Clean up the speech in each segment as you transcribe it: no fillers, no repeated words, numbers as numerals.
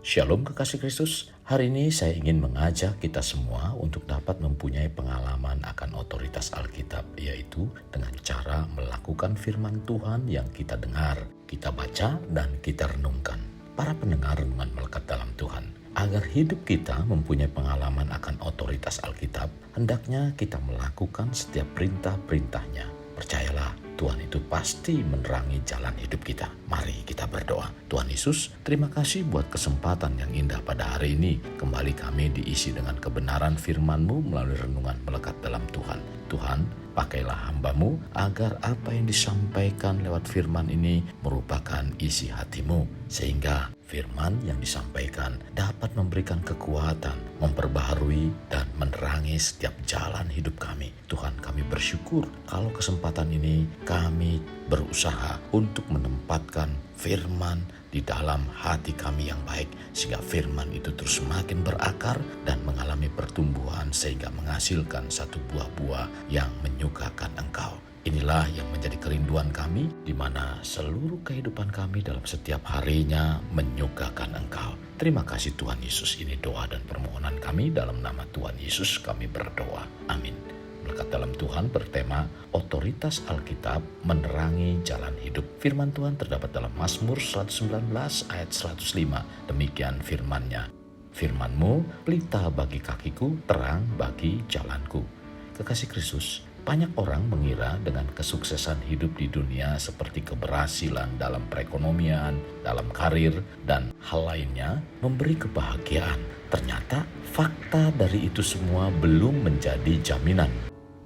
Shalom kekasih Kristus, hari ini saya ingin mengajak kita semua untuk dapat mempunyai pengalaman akan otoritas Alkitab, yaitu dengan cara melakukan firman Tuhan yang kita dengar, kita baca, dan kita renungkan. Para pendengar renungan melekat dalam Tuhan, agar hidup kita mempunyai pengalaman akan otoritas Alkitab, hendaknya kita melakukan setiap perintah-perintahnya. Percayalah, Tuhan itu pasti menerangi jalan hidup kita. Mari kita berdoa. Tuhan Yesus, terima kasih buat kesempatan yang indah pada hari ini. Kembali kami diisi dengan kebenaran firman-Mu melalui renungan melekat dalam Tuhan. Tuhan, pakailah hamba-Mu agar apa yang disampaikan lewat firman ini merupakan isi hati-Mu. Sehingga firman yang disampaikan dapat memberikan kekuatan, memperbaharui, dan menerangi setiap jalan hidup kami. Tuhan, kami bersyukur kalau kesempatan ini kami berusaha untuk menempatkan firman di dalam hati kami yang baik, sehingga firman itu terus semakin berakar dan mengalami pertumbuhan sehingga menghasilkan satu buah-buah yang menyukakan Engkau. Inilah yang menjadi kerinduan kami, di mana seluruh kehidupan kami dalam setiap harinya menyukakan Engkau. Terima kasih Tuhan Yesus, ini doa dan permohonan kami dalam nama Tuhan Yesus kami berdoa. Amin. Melekat dalam Tuhan bertema otoritas Alkitab menerangi jalan hidup. Firman Tuhan terdapat dalam Mazmur 119 ayat 105. Demikian firman-Nya. Firman-Mu pelita bagi kakiku, terang bagi jalanku. Kekasih Kristus, banyak orang mengira dengan kesuksesan hidup di dunia seperti keberhasilan dalam perekonomian, dalam karir, dan hal lainnya memberi kebahagiaan. Ternyata fakta dari itu semua belum menjadi jaminan.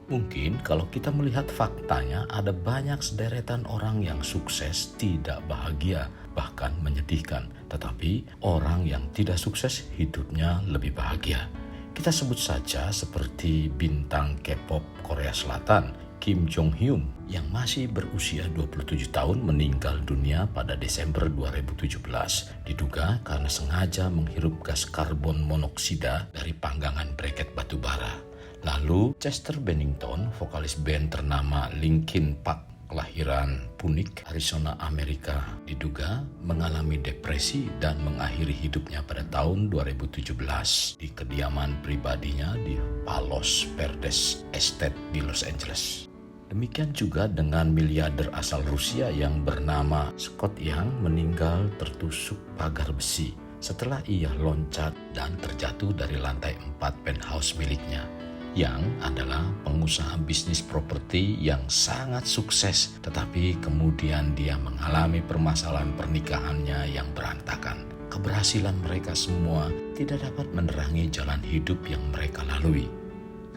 Mungkin kalau kita melihat faktanya, ada banyak sederetan orang yang sukses tidak bahagia, bahkan menyedihkan. Tetapi orang yang tidak sukses hidupnya lebih bahagia. Kita sebut saja seperti bintang K-pop Korea Selatan, Kim Jong Hyun, yang masih berusia 27 tahun meninggal dunia pada Desember 2017. Diduga karena sengaja menghirup gas karbon monoksida dari panggangan briket batu bara. Lalu Chester Bennington, vokalis band ternama Linkin Park, kelahiran Phoenix, Arizona, Amerika, diduga mengalami depresi dan mengakhiri hidupnya pada tahun 2017 di kediaman pribadinya di Palos Verdes Estate di Los Angeles. Demikian juga dengan miliarder asal Rusia yang bernama Scott Young meninggal tertusuk pagar besi setelah ia loncat dan terjatuh dari lantai 4 penthouse miliknya. Yang adalah pengusaha bisnis properti yang sangat sukses, tetapi kemudian dia mengalami permasalahan pernikahannya yang berantakan. Keberhasilan mereka semua tidak dapat menerangi jalan hidup yang mereka lalui.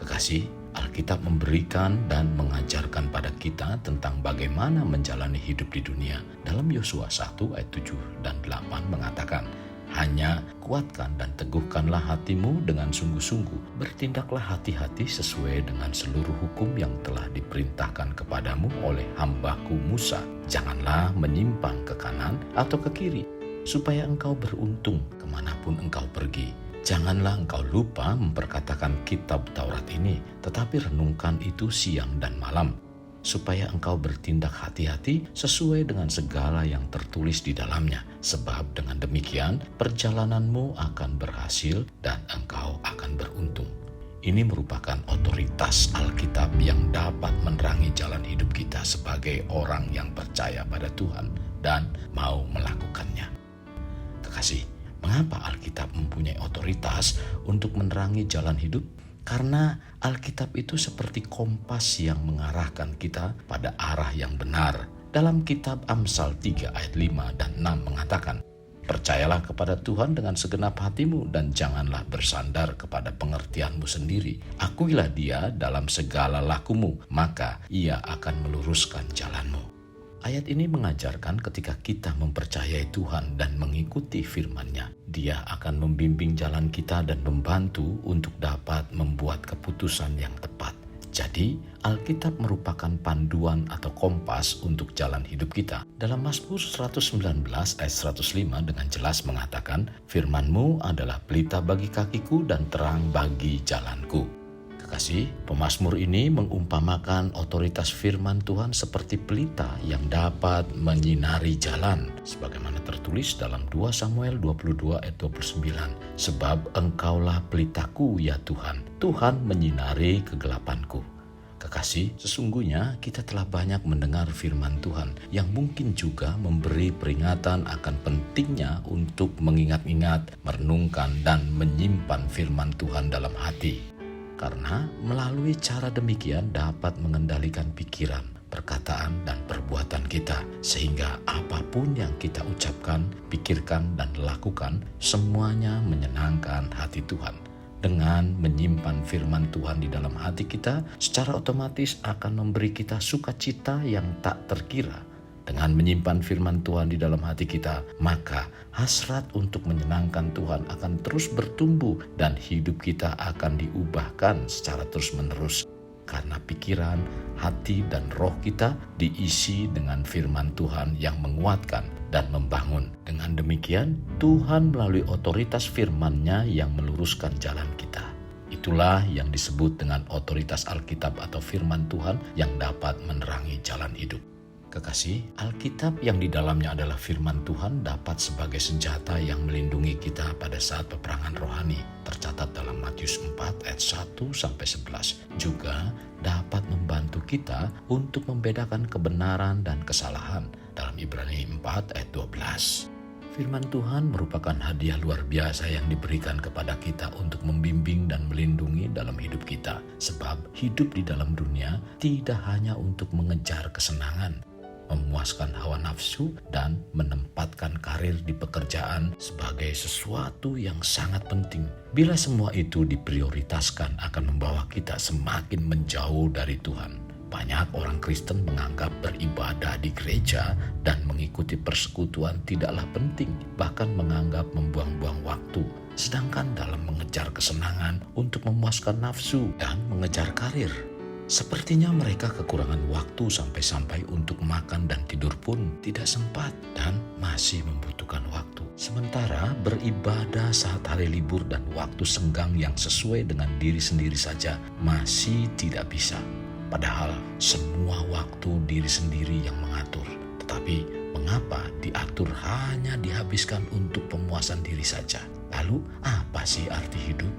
Kekasih, Alkitab memberikan dan mengajarkan pada kita tentang bagaimana menjalani hidup di dunia. Dalam Yosua 1 ayat 7 dan 8 mengatakan, hanya kuatkan dan teguhkanlah hatimu dengan sungguh-sungguh. Bertindaklah hati-hati sesuai dengan seluruh hukum yang telah diperintahkan kepadamu oleh hambaku Musa. Janganlah menyimpang ke kanan atau ke kiri, supaya engkau beruntung kemanapun engkau pergi. Janganlah engkau lupa memperkatakan kitab Taurat ini, tetapi renungkan itu siang dan malam, supaya engkau bertindak hati-hati sesuai dengan segala yang tertulis di dalamnya. Sebab dengan demikian perjalananmu akan berhasil dan engkau akan beruntung. Ini merupakan otoritas Alkitab yang dapat menerangi jalan hidup kita sebagai orang yang percaya pada Tuhan dan mau melakukannya. Kekasih, mengapa Alkitab mempunyai otoritas untuk menerangi jalan hidup? Karena Alkitab itu seperti kompas yang mengarahkan kita pada arah yang benar. Dalam kitab Amsal 3 ayat 5 dan 6 mengatakan, percayalah kepada Tuhan dengan segenap hatimu dan janganlah bersandar kepada pengertianmu sendiri. Akuilah Dia dalam segala lakumu, maka Ia akan meluruskan jalanmu. Ayat ini mengajarkan ketika kita mempercayai Tuhan dan mengikuti firman-Nya, Dia akan membimbing jalan kita dan membantu untuk dapat membuat keputusan yang tepat. Jadi, Alkitab merupakan panduan atau kompas untuk jalan hidup kita. Dalam Mazmur 119 ayat 105 dengan jelas mengatakan, firman-Mu adalah pelita bagi kakiku dan terang bagi jalanku. Kekasih, pemazmur ini mengumpamakan otoritas firman Tuhan seperti pelita yang dapat menyinari jalan. Sebagaimana tertulis dalam 2 Samuel 22 ayat 29. Sebab engkaulah pelitaku ya Tuhan, Tuhan menyinari kegelapanku. Kekasih, sesungguhnya kita telah banyak mendengar firman Tuhan yang mungkin juga memberi peringatan akan pentingnya untuk mengingat-ingat, merenungkan, dan menyimpan firman Tuhan dalam hati. Karena melalui cara demikian dapat mengendalikan pikiran, perkataan, dan perbuatan kita. Sehingga apapun yang kita ucapkan, pikirkan, dan lakukan, semuanya menyenangkan hati Tuhan. Dengan menyimpan firman Tuhan di dalam hati kita, secara otomatis akan memberi kita sukacita yang tak terkira. Dengan menyimpan firman Tuhan di dalam hati kita, maka hasrat untuk menyenangkan Tuhan akan terus bertumbuh dan hidup kita akan diubahkan secara terus-menerus. Karena pikiran, hati, dan roh kita diisi dengan firman Tuhan yang menguatkan dan membangun. Dengan demikian, Tuhan melalui otoritas firman-Nya yang meluruskan jalan kita. Itulah yang disebut dengan otoritas Alkitab atau firman Tuhan yang dapat menerangi jalan hidup. Kekasih, Alkitab yang di dalamnya adalah firman Tuhan dapat sebagai senjata yang melindungi kita pada saat peperangan rohani. Tercatat dalam Matius 4 ayat 1-11. Juga dapat membantu kita untuk membedakan kebenaran dan kesalahan dalam Ibrani 4 ayat 12. Firman Tuhan merupakan hadiah luar biasa yang diberikan kepada kita untuk membimbing dan melindungi dalam hidup kita. Sebab hidup di dalam dunia tidak hanya untuk mengejar kesenangan, memuaskan hawa nafsu, dan menempatkan karir di pekerjaan sebagai sesuatu yang sangat penting. Bila semua itu diprioritaskan akan membawa kita semakin menjauh dari Tuhan. Banyak orang Kristen menganggap beribadah di gereja dan mengikuti persekutuan tidaklah penting, bahkan menganggap membuang-buang waktu. Sedangkan dalam mengejar kesenangan untuk memuaskan nafsu dan mengejar karir, sepertinya mereka kekurangan waktu sampai-sampai untuk makan dan tidur pun tidak sempat dan masih membutuhkan waktu. Sementara beribadah saat hari libur dan waktu senggang yang sesuai dengan diri sendiri saja masih tidak bisa. Padahal semua waktu diri sendiri yang mengatur. Tetapi mengapa diatur hanya dihabiskan untuk pemuasan diri saja? Lalu apa sih arti hidup?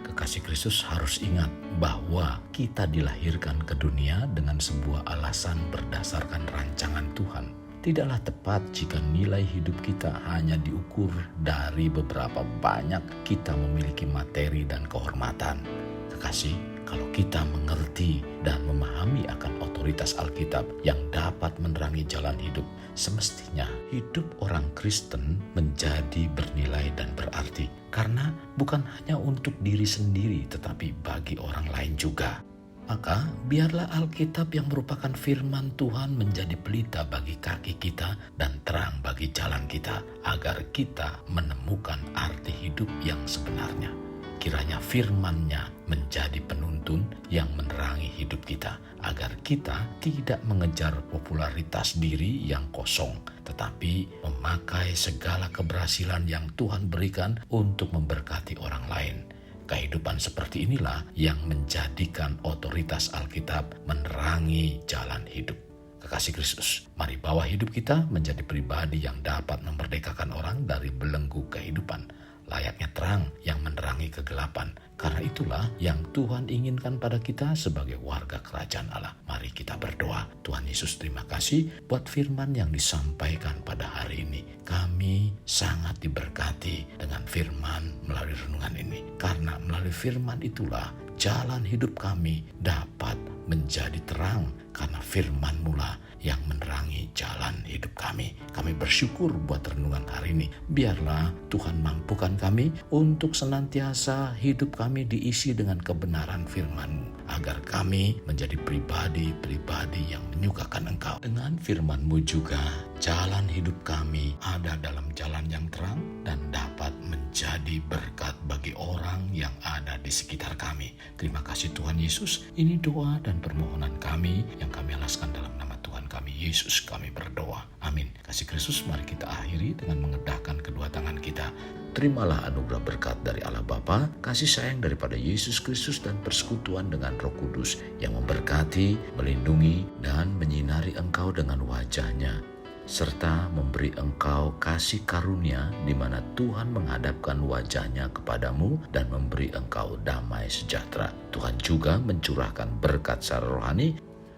Kekasih Kristus harus ingat bahwa kita dilahirkan ke dunia dengan sebuah alasan berdasarkan rancangan Tuhan. Tidaklah tepat jika nilai hidup kita hanya diukur dari beberapa banyak kita memiliki materi dan kehormatan. Kekasih, kalau kita mengerti dan memahami akan otoritas Alkitab yang dapat menerangi jalan hidup, semestinya hidup orang Kristen menjadi bernilai dan berarti. Karena bukan hanya untuk diri sendiri, tetapi bagi orang lain juga. Maka biarlah Alkitab yang merupakan firman Tuhan menjadi pelita bagi kaki kita dan terang bagi jalan kita, agar kita menemukan arti hidup yang sebenarnya. Kiranya firman-Nya menjadi penuntun yang menerangi hidup kita, agar kita tidak mengejar popularitas diri yang kosong, tetapi memakai segala keberhasilan yang Tuhan berikan untuk memberkati orang lain. Kehidupan seperti inilah yang menjadikan otoritas Alkitab menerangi jalan hidup. Kekasih Kristus, mari bawa hidup kita menjadi pribadi yang dapat memerdekakan orang dari belenggu kehidupan, layaknya terang yang menerangi kegelapan. Karena itulah yang Tuhan inginkan pada kita sebagai warga kerajaan Allah. Mari kita berdoa. Tuhan Yesus, terima kasih buat firman yang disampaikan pada hari ini. Kami sangat diberkati dengan firman melalui renungan ini. Karena melalui firman itulah jalan hidup kami dapat menjadi terang, karena firman-Mu lah yang menerangi jalan hidup kami. Kami bersyukur buat renungan hari ini. Biarlah Tuhan mampukan kami untuk senantiasa hidup kami diisi dengan kebenaran firman-Mu, agar kami menjadi pribadi-pribadi yang menyukakan Engkau. Dengan firman-Mu juga jalan hidup kami ada dalam jalan yang terang dan dapat menjadi berkat bagi orang yang ada di sekitar kami. Terima kasih Tuhan Yesus. Ini doa dan permohonan kami yang kami alaskan dalam nama Tuhan kami Yesus, kami berdoa. Amin. kasih Kristus, mari kita akhiri dengan mengedahkan kedua tangan kita. Terimalah anugerah berkat dari Allah Bapa, kasih sayang daripada Yesus Kristus, dan persekutuan dengan Roh Kudus yang memberkati, melindungi, dan menyinari engkau dengan wajah-Nya, serta memberi engkau kasih karunia di mana Tuhan menghadapkan wajah-Nya kepadamu dan memberi engkau damai sejahtera. Tuhan juga mencurahkan berkat secara rohani,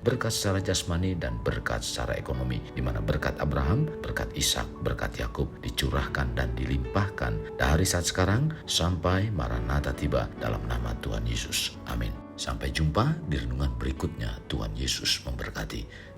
berkat secara jasmani, dan berkat secara ekonomi, di mana berkat Abraham, berkat Ishak, berkat Yakub dicurahkan dan dilimpahkan dari saat sekarang sampai Maranatha tiba, dalam nama Tuhan Yesus. Amin. Sampai jumpa di renungan berikutnya. Tuhan Yesus memberkati.